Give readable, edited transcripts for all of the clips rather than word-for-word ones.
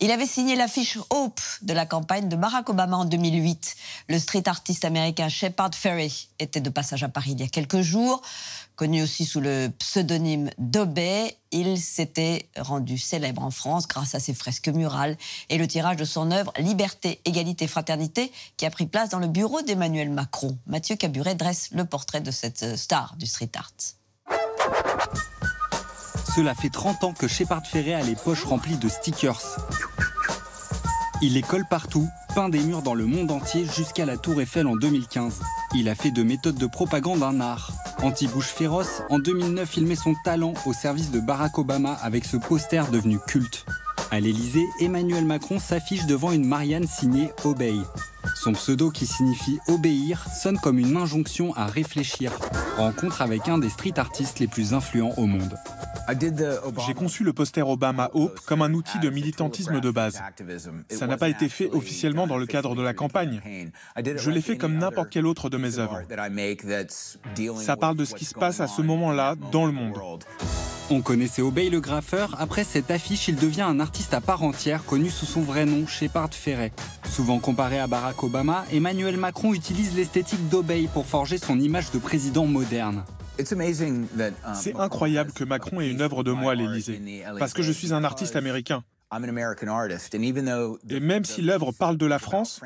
Il avait signé l'affiche Hope de la campagne de Barack Obama en 2008. Le street artiste américain Shepard Fairey était de passage à Paris il y a quelques jours. Connu aussi sous le pseudonyme d'Obey, il s'était rendu célèbre en France grâce à ses fresques murales et le tirage de son œuvre Liberté, Égalité, Fraternité qui a pris place dans le bureau d'Emmanuel Macron. Mathieu Caburet dresse le portrait de cette star du street art. Cela fait 30 ans que Shepard Fairey a les poches remplies de stickers. Il les colle partout, peint des murs dans le monde entier jusqu'à la Tour Eiffel en 2015. Il a fait de méthodes de propagande un art. Anti-bouche féroce, en 2009, il met son talent au service de Barack Obama avec ce poster devenu culte. À l'Élysée, Emmanuel Macron s'affiche devant une Marianne signée Obey. Son pseudo qui signifie obéir sonne comme une injonction à réfléchir. Rencontre avec un des street artistes les plus influents au monde. J'ai conçu le poster Obama Hope comme un outil de militantisme de base. Ça n'a pas été fait officiellement dans le cadre de la campagne. Je l'ai fait comme n'importe quelle autre de mes œuvres. Ça parle de ce qui se passe à ce moment-là dans le monde. On connaissait Obey le graffeur. Après cette affiche, il devient un artiste à part entière, connu sous son vrai nom, Shepard Fairey. Souvent comparé à Barack Obama, Emmanuel Macron utilise l'esthétique d'Obey pour forger son image de président moderne. C'est incroyable que Macron ait une œuvre de moi à l'Élysée, parce que je suis un artiste américain. Et même si l'œuvre parle de la France,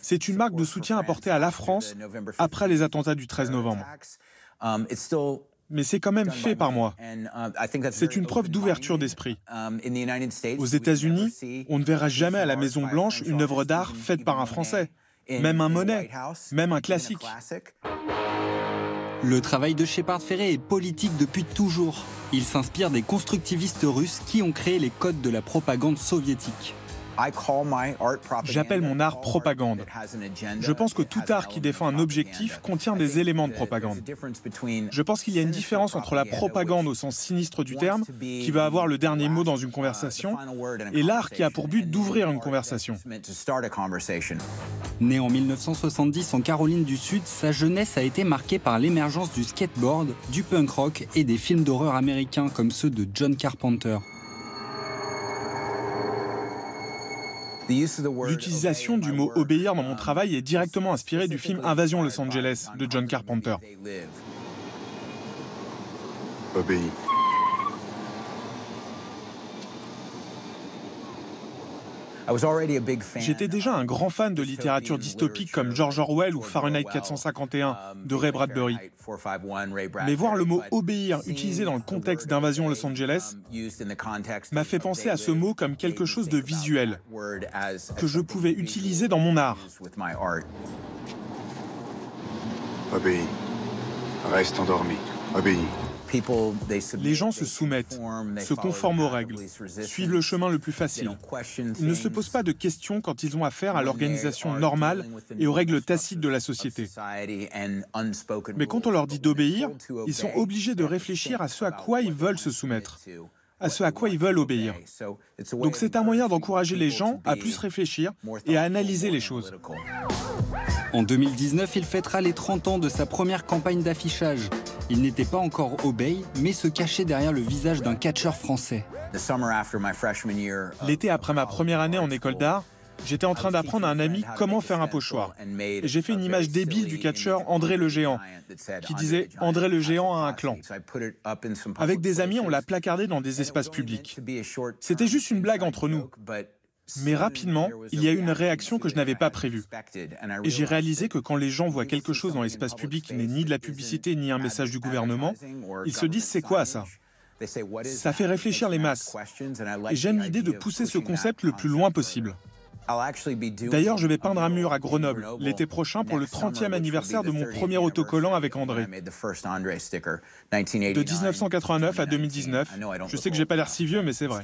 c'est une marque de soutien apportée à la France après les attentats du 13 novembre. Mais c'est quand même fait par moi. C'est une preuve d'ouverture d'esprit. Aux États-Unis, on ne verra jamais à la Maison-Blanche une œuvre d'art faite par un Français, même un Monet, même un classique. Le travail de Shepard Fairey est politique depuis toujours. Il s'inspire des constructivistes russes qui ont créé les codes de la propagande soviétique. J'appelle mon art propagande. Je pense que tout art qui défend un objectif contient des éléments de propagande. Je pense qu'il y a une différence entre la propagande au sens sinistre du terme, qui va avoir le dernier mot dans une conversation, et l'art qui a pour but d'ouvrir une conversation. Né en 1970 en Caroline du Sud, sa jeunesse a été marquée par l'émergence du skateboard, du punk rock et des films d'horreur américains comme ceux de John Carpenter. L'utilisation du mot « obéir » dans mon travail est directement inspirée du film Invasion Los Angeles de John Carpenter. Obéis. J'étais déjà un grand fan de littérature dystopique comme George Orwell ou Fahrenheit 451 de Ray Bradbury. Mais voir le mot « obéir » utilisé dans le contexte d'Invasion Los Angeles m'a fait penser à ce mot comme quelque chose de visuel, que je pouvais utiliser dans mon art. Obéis. Reste endormi. Obéis. Les gens se soumettent, se conforment aux règles, suivent le chemin le plus facile. Ils ne se posent pas de questions quand ils ont affaire à l'organisation normale et aux règles tacites de la société. Mais quand on leur dit d'obéir, ils sont obligés de réfléchir à ce à quoi ils veulent se soumettre, à ce à quoi ils veulent obéir. Donc c'est un moyen d'encourager les gens à plus réfléchir et à analyser les choses. En 2019, il fêtera les 30 ans de sa première campagne d'affichage. Il n'était pas encore Obey, mais se cachait derrière le visage d'un catcheur français. L'été après ma première année en école d'art, j'étais en train d'apprendre à un ami comment faire un pochoir. Et j'ai fait une image débile du catcheur André le Géant, qui disait « André le Géant a un clan ». Avec des amis, on l'a placardé dans des espaces publics. C'était juste une blague entre nous. Mais rapidement, il y a eu une réaction que je n'avais pas prévue. Et j'ai réalisé que quand les gens voient quelque chose dans l'espace public qui n'est ni de la publicité ni un message du gouvernement, ils se disent « c'est quoi ça ?» Ça fait réfléchir les masses. Et j'aime l'idée de pousser ce concept le plus loin possible. D'ailleurs, je vais peindre un mur à Grenoble l'été prochain pour le 30e anniversaire de mon premier autocollant avec André. De 1989 à 2019, je sais que j'ai pas l'air si vieux, mais c'est vrai.